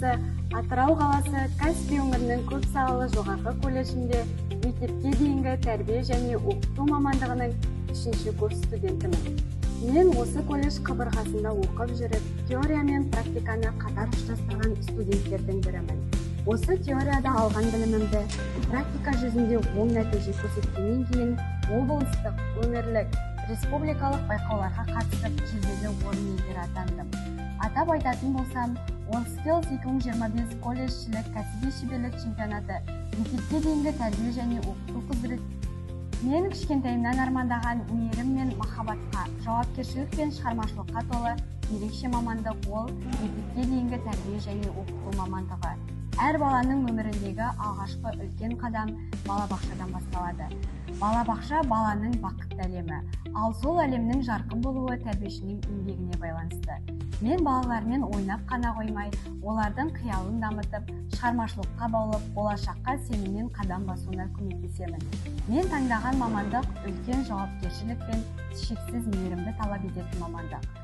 осы Атырау қаласы Каспий өңірінің көпсалалы жоғарғы колледжінде мектепке дейінгі тәрбие және оқыту мамандығының 3-ші курс студентімін. Мен осы колледж қабырғасында оқып жүріп, теория мен практиканы қатар ұштастырған студенттердің бірімін. Осы теорияда алған білімімді практика жүзінде оң нәтиже көрсеткеннен кейін облыстық, өңірлік, республикалық байқауларға қатысып жүлделі орын иегері атандым. Атап айтатын болсам, WorldSkills 2025 колледжшілік кәсіби шеберлік чемпионаты, мектепке дейінгі тәрбие және оқыту құзырет. Мен кішкентайымнан армандаған мейірім мен махаббатқа, жауапкершілік пен шығармашылыққа толы ерекше мамандық ол мектепке дейінгі тәрбие және оқыту мамандығы. Әр баланың өміріндегі алғашқы үлкен қадам балабақшадан басталады. Балабақша баланың бақытты әлемі, ал сол әлемнің жарқын болуы тәрбиешінің еңбегіне байланысты. Мен балалармен ойнап қана қоймай, олардың қиялын дамытып, шығармашылыққа баулып, болашаққа сеніммен қадам басуына көмектесемін. Мен таңдаған мамандық үлкен жауапкершілік пен шексіз мейірімді талап ететін мамандық.